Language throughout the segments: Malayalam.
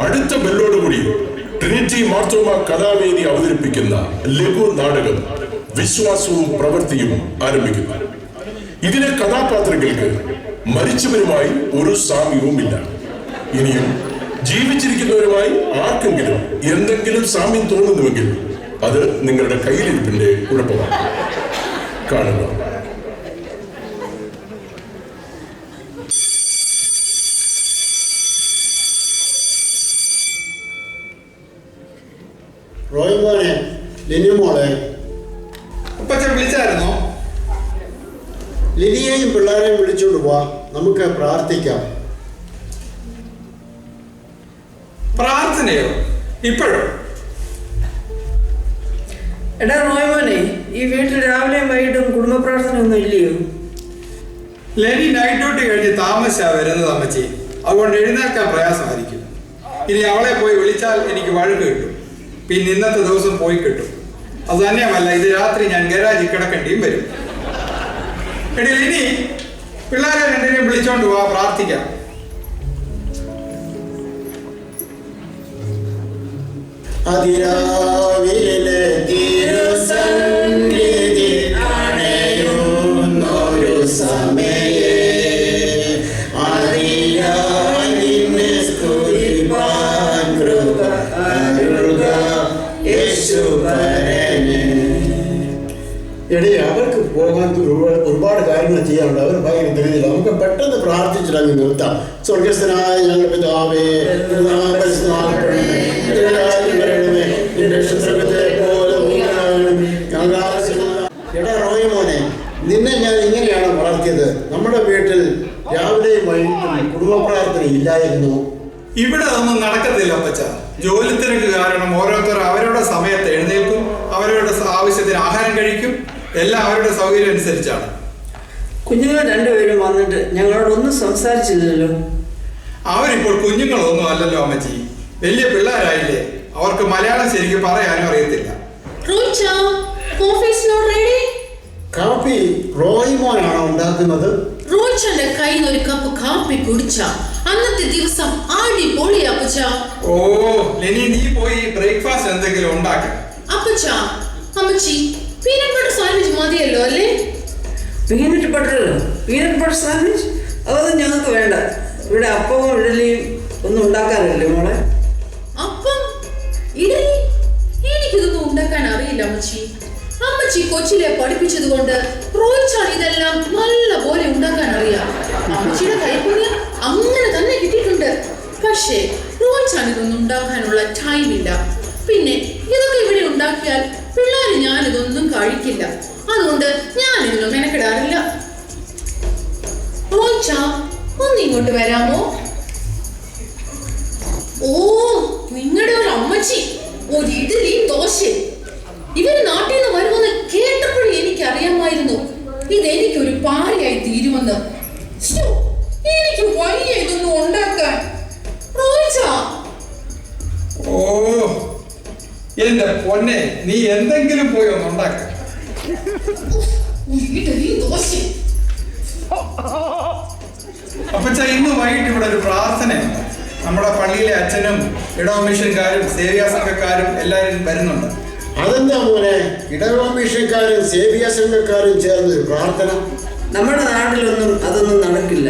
അടുത്ത ബെല്ലോടുകൂടി ട്രിനിറ്റി മാർത്തോമ കലാവേദി അവതരിപ്പിക്കുന്ന ലഘു നാടകം വിശ്വാസവും പ്രവൃത്തിയും ആരംഭിക്കുന്നു. ഇതിലെ കഥാപാത്രങ്ങൾക്ക് മരിച്ചവരുമായി ഒരു സാമ്യവുമില്ല. ഇനിയും ജീവിച്ചിരിക്കുന്നവരുമായി ആർക്കെങ്കിലും എന്തെങ്കിലും സാമ്യം തോന്നുന്നുവെങ്കിൽ അത് നിങ്ങളുടെ കയ്യിലിരിപ്പിന്റെ കുഴപ്പമാണ്. കാണുക. റോയ്മോനെ, ലിനിമോളെ, വിളിച്ചായിരുന്നോ? ലിനിയെയും പിള്ളേരെയും വിളിച്ചോണ്ട് പോവാ, നമുക്ക് പ്രാർത്ഥിക്കാം. പ്രാർത്ഥനയോ? ഇപ്പോഴും? എടാ റോയ്മോനെ, ഈ വീട്ടിൽ രാവിലെയും വൈകിട്ടും കുടുംബ പ്രാർത്ഥന ഒന്നും ഇല്ലയോ? ലെനി നൈറ്റ് ഡ്യൂട്ടി കഴിഞ്ഞ് താമസിച്ചാ വരുന്നത് അമ്മച്ചി. അതുകൊണ്ട് എഴുന്നേൽക്കാൻ പ്രയാസമായിരിക്കും. ഇനി അവളെ പോയി വിളിച്ചാൽ എനിക്ക് വഴക്ക് കിട്ടും. പിന്നെ ഇന്നത്തെ ദിവസം പോയി കിട്ടും. അത് തന്നെയുമല്ല, ഇത് രാത്രി ഞാൻ ഗരാജിൽ കിടക്കേണ്ടിയും വരും. എടി ലിനി, പിള്ളേരെ രണ്ടിനെയും വിളിച്ചോണ്ട് പോവാ, പ്രാർത്ഥിക്കാം. അതിരാവിലെ തിരുസന്നിധി അണയുന്നൊരു സമയേ അതിരാവിനെ സ്തുതിപ്പാൻ കൃപ അരുളുക യേശുപരനെ. എടീ, അവർക്ക് പോകാൻ ഒരുപാട് കാര്യങ്ങൾ ചെയ്യാനുണ്ട്. അവർ ഭയങ്കര ധൃതിയില്ല. നമുക്ക് പെട്ടെന്ന് പ്രാർത്ഥിച്ചിട്ടങ്ങ് നിർത്താം. സ്വർഗസ്ഥനായ ഞങ്ങളുടെ പിതാവേ, എടാ റോയ് മോനെ, നിന്നെ ഞാൻ ഇങ്ങനെയാണ് വളർത്തിയത്. നമ്മുടെ വീട്ടിൽ രാവിലെയും വൈകിട്ടും കുടുംബ പ്രാർത്ഥന ഇല്ലായിരുന്നു. ഇവിടെ അതൊന്നും നടക്കത്തില്ല അപ്പച്ച. ജോലി തിരക്ക് കാരണം ഓരോരുത്തർ അവരുടെ സമയത്ത് എഴുന്നേൽക്കും, അവരുടെ ആവശ്യത്തിന് ആഹാരം കഴിക്കും. എല്ലാം അവരുടെ സൗകര്യം അനുസരിച്ചാണ്. കുഞ്ഞുങ്ങൾ രണ്ടുപേരും വന്നിട്ട് ഞങ്ങളോടൊന്നും സംസാരിച്ചില്ലല്ലോ. അവരിപ്പോൾ കുഞ്ഞുങ്ങളൊന്നും അല്ലല്ലോ അമ്മച്ചി, വലിയ പിള്ളേരായില്ലേ. അവർക്ക് മലയാളം ശരിക്കും പറയാനും അറിയത്തില്ല. കാപ്പി റോയ് മോനാണോ ഉണ്ടാക്കുന്നത്? റോച്ചന്റെ കയ്യിൽ ഒരു കപ്പ് കാപ്പി കുടിച്ച അന്നത്തെ ദിവസം ആടി പൊളി അപ്പച്ച. ഓ ലെനി, നീ പോയി ബ്രേക്ക്ഫാസ്റ്റ് എന്തെങ്കിലും ഉണ്ടാക്ക. അപ്പച്ച, അമ്മച്ചി, പീനട്ട് ബട്ടർ സാൻഡ്വിച്ച് മതിയല്ലോ അല്ലേ? പീനട്ട് ബട്ടർ സാൻഡ്വിച്ച് അതൊന്നും ഞങ്ങൾക്ക് വേണ്ട. ഇവിടെ അപ്പവും ഇഡലിയും ഒന്നും ഉണ്ടാക്കാറില്ലേ മോളെ? അപ്പം ഇഡലി എനിക്കിതൊന്നും ഉണ്ടാക്കാൻ അറിയില്ല അമ്മച്ചി. അമ്മച്ചി കൊച്ചിലെ പഠിപ്പിച്ചത് കൊണ്ട് റോയിച്ചാണ് ഇതെല്ലാം നല്ല പോലെ ഉണ്ടാക്കാൻ അറിയാം. അമ്മച്ചിയുടെ കൈപുണ്യം അങ്ങനെ തന്നെ കിട്ടിയിട്ടുണ്ട്. പക്ഷേ റോയിച്ചാണ് ഇതൊന്നും ഉണ്ടാക്കാനുള്ള ടൈമില്ല. പിന്നെ ഇതൊക്കെ ഇവിടെ ഉണ്ടാക്കിയാൽ പിള്ളേർ ഞാനിതൊന്നും കഴിക്കില്ല. അതുകൊണ്ട് ഞാനിതൊന്നും മെനക്കെടാറില്ല. റോയിച്ചാ, ഒന്ന് ഇങ്ങോട്ട് വരാമോ? ഓ, നിങ്ങളുടെ ഒരു അമ്മച്ചി ഒരു ഇഡലിയും ദോശയും. ഇവര് നാട്ടിൽ നിന്ന് വരുമെന്ന് കേട്ടപ്പോഴും എനിക്ക് അറിയാമായിരുന്നു ഇതെനിക്കൊരു പാരയായി തീരുമെന്ന്. എനിക്ക് വയ്യ ഇതൊന്നും ഉണ്ടാക്കാൻ. ഓ എന്റെ പൊന്നെ, നീ എന്തെങ്കിലും പോയി ഒന്ന് ഉണ്ടാക്ക. അപ്പച്ച, ഇന്ന് വൈകിട്ട് ഇവിടെ ഒരു പ്രാർത്ഥനയുണ്ട്. നമ്മുടെ പള്ളിയിലെ അച്ഛനും ഇടവ മിഷൻകാരും സേവ്യാ സംഘക്കാരും എല്ലാവരും വരുന്നുണ്ട്. അതെന്താ മോനെ, ഇടവ മിഷൻകാരും സേവ്യാ സംഘക്കാരും ചേർന്ന് ഒരു പ്രാർത്ഥന? നമ്മുടെ നാട്ടിലൊന്നും അതൊന്നും നടക്കില്ല.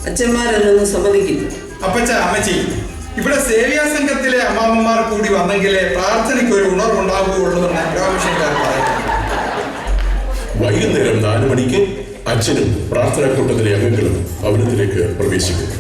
അച്ഛന്മാരൊന്നും സമ്മതിക്കില്ല. അപ്പച്ച, അമ്മച്ചി, ഇവിടെ സേവ്യാ സംഘത്തിലെ അമ്മാമ്മമാർ കൂടി വന്നെങ്കിലേ പ്രാർത്ഥനയ്ക്ക് ഒരു ഉണർവുണ്ടാകുകയുള്ളൂ എന്ന് ഇടവ മിഷൻകാർ പറയുന്നു. വൈകുന്നേരം 4 മണിക്ക് അച്ഛനും പ്രാർത്ഥനാ കൂട്ടത്തിലെ അംഗങ്ങളും ഭവനത്തിലേക്ക് പ്രവേശിക്കുന്നു.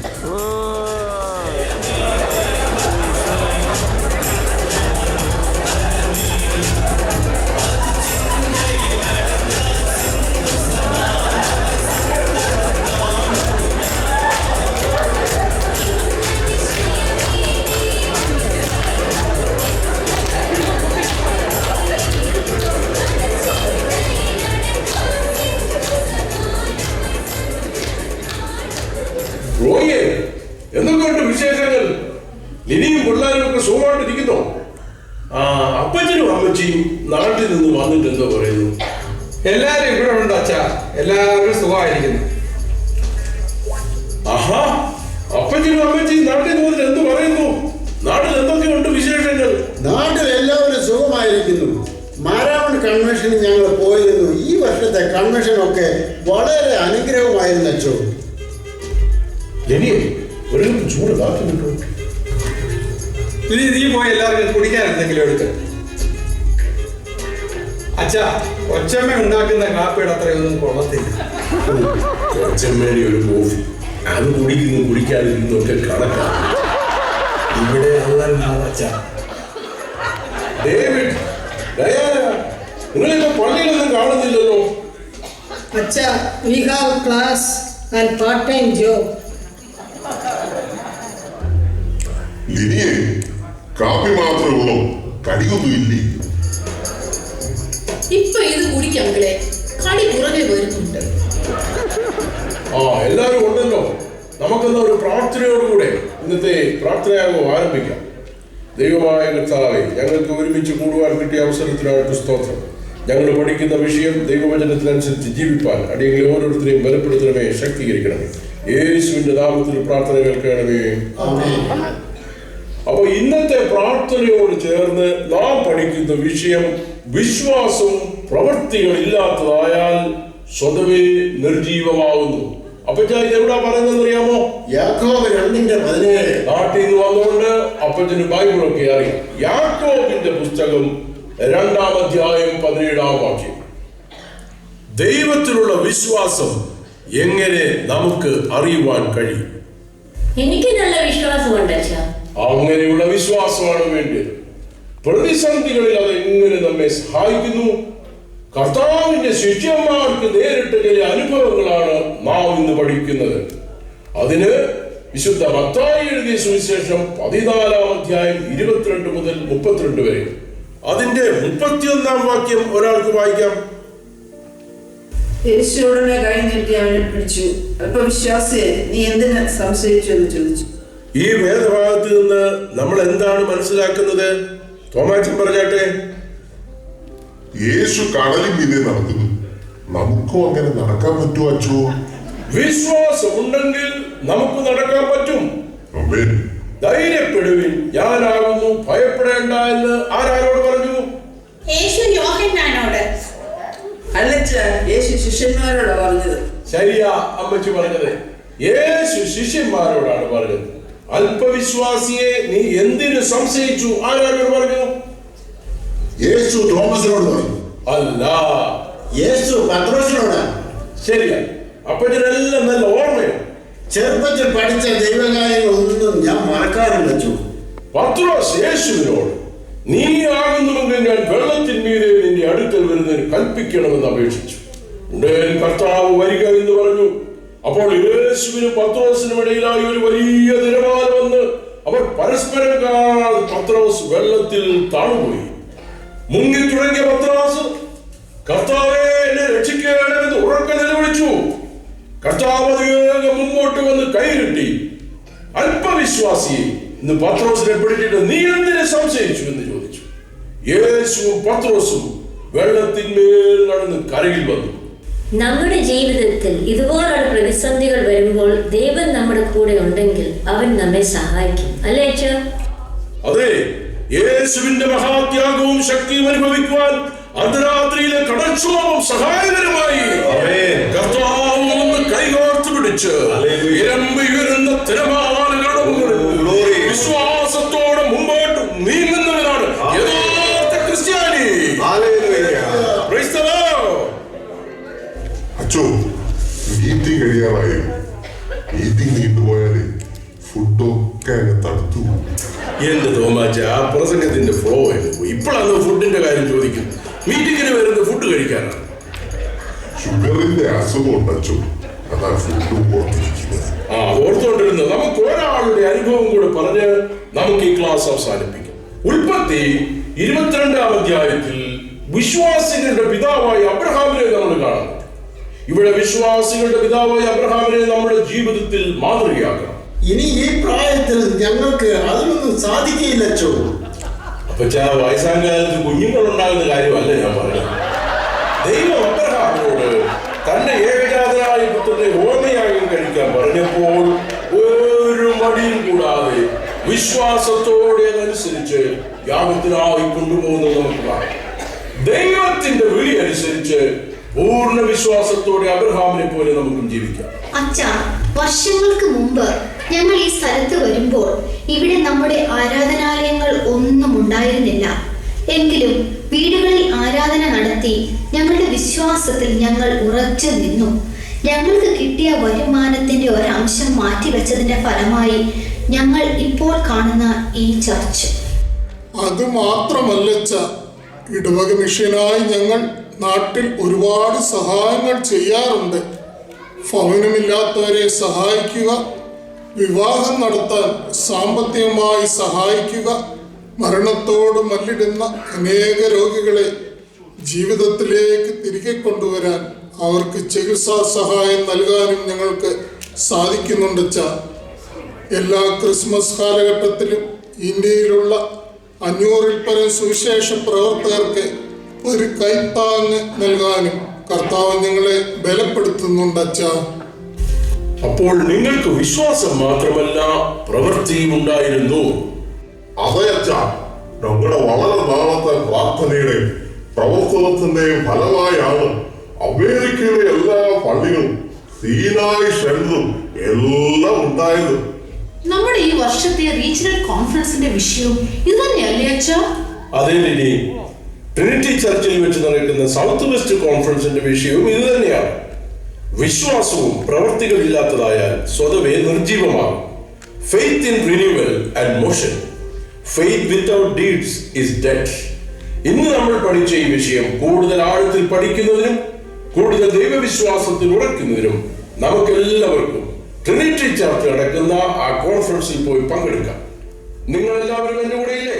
റോയെ, എന്തൊക്കെയുണ്ട് വിശേഷങ്ങൾ? ലിനിയും പിള്ളേരും ഒക്കെ സുഖമായിട്ടിരിക്കുന്നോ? അപ്പച്ചനും അമ്മച്ചിയും നാട്ടിൽ നിന്ന് വന്നിട്ട് എന്തോ പറയുന്നു? എല്ലാരും ഇവിടെ ഉണ്ട് അച്ഛാ, എല്ലാവരും സുഖമായിരിക്കുന്നു. ആഹാ, അപ്പച്ചനും അമ്മച്ചിയും നാട്ടിൽ നിന്ന് എന്ത് പറയുന്നു? നാട് സുഖമായിരിക്കുന്നു. മാരാമൺ കൺവെൻഷന് ഞങ്ങൾ പോയിരുന്നു. ഈ വർഷത്തെ കൺവെൻഷനൊക്കെ വളരെ അനുഗ്രഹമായിരുന്നു അച്ചോ. ലെനിയെ ഒരു ചൂട് കാപ്പി കിട്ടുമോ? നീ പോയി എല്ലാവർക്കും കുടിക്കാൻ എന്തെങ്കിലും എടുക്ക. അച്ഛാ, കൊച്ചമ്മ ഉണ്ടാക്കുന്ന കാപ്പിയുടെ അത്രയൊന്നും കൊള്ളത്തില്ല. കൊച്ചമ്മേടി ഒരു കോഫി അത് കുടിക്കുന്നു കുടിക്കാതിരിക്കുന്നു ഒക്കെ കണക്കാണ്. ഇവിടെ അച്ഛാ. ഡേവിഡ്, ഡയാന, നിങ്ങളിപ്പോ പള്ളിയിലൊന്നും കാണുന്നില്ലല്ലോ. Acha, we have class and part-time job. ലിനിയെ കാപ്പി മാത്രമേ ഉള്ളൂ, കടിയൊന്നും ഇല്ലേ? ഇപ്പൊ ഇത് കുടിക്കങ്ങളെ കളി പുറകെ വരുന്നുണ്ട്. എല്ലാവരും ഉണ്ടല്ലോ. നമുക്കെന്നാ ഒരു പ്രാർത്ഥനയോടുകൂടെ ഇന്നത്തെ പ്രാർത്ഥനയാകും ആരംഭിക്കാം. ദൈവമായ കർത്താവേ, ഞങ്ങൾക്ക് ഒരുമിച്ച് കൂടുവാൻ കിട്ടിയ അവസരത്തിനായിട്ട് സ്തോത്രം. ഞങ്ങൾ പഠിക്കുന്ന വിഷയം ദൈവവചനത്തിനനുസരിച്ച് ജീവിപ്പാൻ അടിയങ്ങളെ ഓരോരുത്തരെയും ബലപ്പെടുത്തണമേ, ശക്തീകരിക്കണമേ. യേശുവിന്റെ നാമത്തിൽ പ്രാർത്ഥന കേൾക്കണമേ. അപ്പൊ ഇന്നത്തെ പ്രാർത്ഥനയോട് ചേർന്ന് നാം പഠിക്കുന്ന വിഷയം വിശ്വാസവും പ്രവൃത്തികളില്ലാത്തതായാൽ സ്വതവേ നിർജീവമാകുന്നു. അപ്പൊ ഇത് എവിടാ പറയുന്നതെന്ന് അറിയാമോ? യാക്കോബ് 2:17. നാട്ടിൽ നിന്ന് വന്നുകൊണ്ട് അപ്പച്ചന് ബൈബിളൊക്കെ അറിയാം. യാക്കോബിന്റെ പുസ്തകം 2-ാം അധ്യായം 17-ാം വാക്യം. ദൈവത്തിലുള്ള വിശ്വാസം എങ്ങനെ നമുക്ക് അറിയുവാൻ കഴിയും? എനിക്ക് നല്ല വിശ്വാസമുണ്ട് അച്ഛാ. അങ്ങനെയുള്ള വിശ്വാസമാണ് വേണ്ടത്. പ്രതിസന്ധികളിൽ അത് എങ്ങനെ നമ്മെ സഹായിക്കുന്നു? കർത്താവിന്റെ ശിഷ്യന്മാർക്ക് നേരിട്ട ചില അനുഭവങ്ങളാണ് നാം ഇന്ന് പഠിക്കുന്നത്. അതിന് വിശുദ്ധ മത്തായി എഴുതിയ സുവിശേഷം 14-ാം അധ്യായം 22 മുതൽ 32 വരെ. അതിന്റെ 31-ാം വാക്യം ഒരാൾക്ക് വായിക്കാം. യേശു ഉടനെ കൈ നീട്ടി അവനെ പിടിച്ചു. അല്പവിശ്വാസിയെ, നീ എന്തിന് സംശയിച്ചു എന്ന് ചോദിച്ചു. ഈ വേദഭാഗത്ത് നിന്ന് നമ്മൾ എന്താണ് മനസ്സിലാക്കുന്നത്? തോമാച്ചൻ പറഞ്ഞാട്ടെ. യേശു കടലിൽ മീതെ നടക്കുന്നു, നമുക്കും അങ്ങനെ നടക്കാൻ പറ്റുമോ അച്ചോ? വിശ്വാസമുണ്ടെങ്കിൽ നമുക്ക് നടക്കാൻ പറ്റും. ആമേൻ. ധൈര്യപ്പെടുവിൻ, ഞാനാകുന്നു, ഭയപ്പെടേണ്ട എന്ന് ആരോട് പറഞ്ഞു? യേശു യോഹന്നാനോട്. അല്ലച്ച, യേശു ശിഷ്യന്മാരോടാ പറഞ്ഞത്. ശരിയാ അമ്മച്ചി പറഞ്ഞത്. യേശു ശിഷ്യന്മാരോടാണ് പറഞ്ഞത്. അല്പവിശ്വാസിയെ, നീ എന്തിനു സംശയിച്ചു? ആരോട് പറഞ്ഞു? യേശു തോമസിനോട് പറഞ്ഞു. അല്ല, യേശു പത്രോസിനോടാണ്. ശരിയാ. അപ്പച്ചനെല്ലാം നല്ല ഓർമ്മയാണ്. ചെറുപ്പത്തിൽ പഠിച്ച ദൈവകാര്യങ്ങളൊന്നും ഞാൻ മറക്കാറില്ല അച്ചോ. പത്രോസ് യേശുവിനോട്, നീ ആകുന്നുവെങ്കിൽ ഞാൻ വെള്ളത്തിന്മീതെ നിന്റെ അടുക്കൽ വരുന്നതിന് കൽപ്പിക്കണമെന്ന് അപേക്ഷിച്ചു. ഉടൻ കർത്താവ് വരിക എന്ന് പറഞ്ഞു. അപ്പോൾ യേശുവിനും പത്രോസിനും ഇടയിലായി ഒരു വലിയ തിരമാല വന്ന് അവർ പരസ്പരം കാണാതെ പത്രോസ് വെള്ളത്തിൽ താണുപോയി. മുങ്ങി തുടങ്ങിയ പത്രോസ്, കർത്താവേ, എന്നെ രക്ഷിക്കണമെന്ന് ഉറക്കെ നിലവിളിച്ചു. കർത്താവ് അതിവേഗം മുമ്പോട്ട് വന്ന് കൈകിട്ടി. അല്പവിശ്വാസിയെ, ഇന്ന് പത്രോസിനെ പിടിച്ചിട്ട് നീ എന്തിനെ സംശയിച്ചു എന്ന് ചോദിച്ചു. യേശുവും പത്രോസും വെള്ളത്തിന്മേൽ നടന്ന് കരയിൽ വന്നു. നമ്മുടെ ജീവിതത്തിൽ ഇതുപോലുള്ള പ്രതിസന്ധികൾ വരുമ്പോൾ ദൈവം നമ്മുടെ കൂടെ ഉണ്ടെങ്കിൽ അവൻ നമ്മെ സഹായിക്കും, അല്ലേ അച്ഛാ? അതെ, യേശുവിന്റെ മഹാത്യാഗവും ശക്തിയും അനുഭവിക്കുവാൻ അർദ്ധരാത്രിയിലെ കടൽക്ഷോഭം സഹായകരമായി. കർത്താവ് ഒന്ന് കൈകോർത്ത് പിടിച്ച് ഇരമ്പി ഉയരുന്ന തിരമാലകളുടെ മുകളിൽ വിശ്വാസത്തോടെ മുമ്പോട്ട് നീങ്ങുന്നവരാണ് യഥാർത്ഥ ക്രിസ്ത്യാനി. Praise the Lord. അച്ചോ, മീറ്റിംഗ് കഴിയാറായി. മീറ്റിംഗ് നീണ്ടുപോയാലേ ഫുഡൊക്കെ അങ്ങ് തടുത്തു. എന്റെ തോമാച്ച, ആ പ്രസംഗത്തിന്റെ ഫ്ലോ ആയിരുന്നു. ഇപ്പോഴാണ് ഫുഡിന്റെ കാര്യം ചോദിക്കുന്നത്. മീറ്റിങ്ങിന് വരുന്ന ഫുഡ് കഴിക്കാനാണ്. ഷുഗറിന്റെ അസുഖം ഉണ്ടച്ചോ, അതാണ് ഫുഡും ഓർത്തിരിക്കുന്നത്. ഓർത്തുകൊണ്ടിരുന്നത്. നമുക്ക് ഒരാളുടെ അനുഭവം കൂടെ പറഞ്ഞ് നമുക്ക് ഈ ക്ലാസ് അവസാനിപ്പിക്കാം. ഉൽപ്പത്തി 22-ാം അധ്യായത്തിൽ വിശ്വാസികളുടെ പിതാവായ അബ്രഹാമിനെ നമ്മൾ കാണുന്നു. ഇവിടെ വിശ്വാസികളുടെ പിതാവായ അബ്രഹാമിനെ നമ്മുടെ ജീവിതത്തിൽ മാതൃകയാക്കണം. ഇനി ഈ പ്രായത്തിൽ ഞങ്ങൾക്ക് അതിനൊന്നും സാധിക്കില്ല അച്ചോ. അപ്പൊ വയസ്സാം കാലത്ത് കുഞ്ഞുങ്ങളുണ്ടാകുന്ന കാര്യമല്ല ഞാൻ പറഞ്ഞത്. ദൈവം അബ്രഹാമിനോട് തന്റെ ഏകജാതനായ പുത്രനെ ഹോമയാഗം കഴിക്കാൻ പറഞ്ഞപ്പോൾ ഒരു മടിയും കൂടാതെ വിശ്വാസത്തോടെ അതനുസരിച്ച് യാഗത്തിനായി കൊണ്ടുപോകുന്നത് നമുക്ക് കാണാം. ദൈവത്തിന്റെ വിളി അനുസരിച്ച് പൂർണ്ണ വിശ്വാസത്തോടെ അബ്രഹാമിനെ പോലെ നമുക്കും ജീവിക്കാം. അച്ഛാ, വർഷങ്ങൾക്ക് മുമ്പ് ഞങ്ങൾ ഈ സ്ഥലത്ത് വരുമ്പോൾ ഇവിടെ നമ്മുടെ ആരാധനാലയങ്ങൾ ഒന്നും ഉണ്ടായിരുന്നില്ല. എങ്കിലും വീടുകളിൽ ആരാധന നടത്തി ഞങ്ങളുടെ വിശ്വാസത്തിൽ ഞങ്ങൾ ഉറച്ചു നിന്നു. ഞങ്ങൾക്ക് കിട്ടിയ വരുമാനത്തിന്റെ ഒരംശം മാറ്റിവെച്ചതിന്റെ ഫലമായി ഞങ്ങൾ ഇപ്പോൾ കാണുന്ന ഈ ചർച്ച്. അത് മാത്രമല്ല, ഇടവക മിഷനായി ഞങ്ങൾ നാട്ടിൽ ഒരുപാട് സഹായങ്ങൾ ചെയ്യാറുണ്ട്. ഭവനമില്ലാത്തവരെ സഹായിക്കുക, വിവാഹം നടത്താൻ സാമ്പത്തികമായി സഹായിക്കുക, മരണത്തോട് മല്ലിടുന്ന അനേക രോഗികളെ ജീവിതത്തിലേക്ക് തിരികെ കൊണ്ടുവരാൻ അവർക്ക് ചികിത്സാ സഹായം നൽകാനും ഞങ്ങൾക്ക് സാധിക്കുന്നുണ്ട്. എല്ലാ ക്രിസ്മസ് കാലഘട്ടത്തിലും ഇന്ത്യയിലുള്ള 500-ൽ പരം സുവിശേഷ പ്രവർത്തകർക്ക് ഒരു കൈത്താങ്ങ് നൽകാനും കർത്താവ് ഞങ്ങളെ ബലപ്പെടുത്തുന്നുണ്ട്. അപ്പോൾ നിങ്ങൾക്ക് വിശ്വാസം മാത്രമല്ല പ്രവൃത്തിയും ഉണ്ടായിരുന്നു. അതെ അച്ഛാ, ഞങ്ങളുടെ വളരെ നാളത്തെ പ്രാർത്ഥനയുടെയും പ്രവർത്തനത്തിന്റെയും ഫലമായാണ് അമേരിക്കയിലെ എല്ലാ പള്ളികളും സീനായി സെന്ററും എല്ലാം ഉണ്ടായത്. നമ്മുടെ ഈ വർഷത്തെ റീജിയണൽ കോൺഫറൻസിന്റെ വിഷയവും ഇത് തന്നെയല്ലേ അച്ഛാ? അതേ ലിനി, ട്രിനിറ്റി ചർച്ചിൽ വെച്ച് നടക്കുന്ന സൗത്ത് വെസ്റ്റ് കോൺഫറൻസിന്റെ വിഷയവും ഇത് തന്നെയാണ്. വിശ്വാസവും പ്രവർത്തികളില്ലാത്തതായാൽ സ്വതവേ നിർജീവമാകും. Faith in renewal and motion. Faith without deeds is dead. ഇന്ന് നമ്മൾ പഠിച്ച ഈ വിഷയം കൂടുതൽ ആഴത്തിൽ പഠിക്കുന്നതിനും കൂടുതൽ ദൈവവിശ്വാസത്തിൽ ഉറയ്ക്കുന്നതിനും നമുക്കെല്ലാവർക്കും ട്രിനിറ്റി ചർച്ച് നടക്കുന്ന ആ കോൺഫറൻസിൽ പോയി പങ്കെടുക്കാം. നിങ്ങൾ എല്ലാവരും എന്റെ കൂടെ ഇല്ലേ?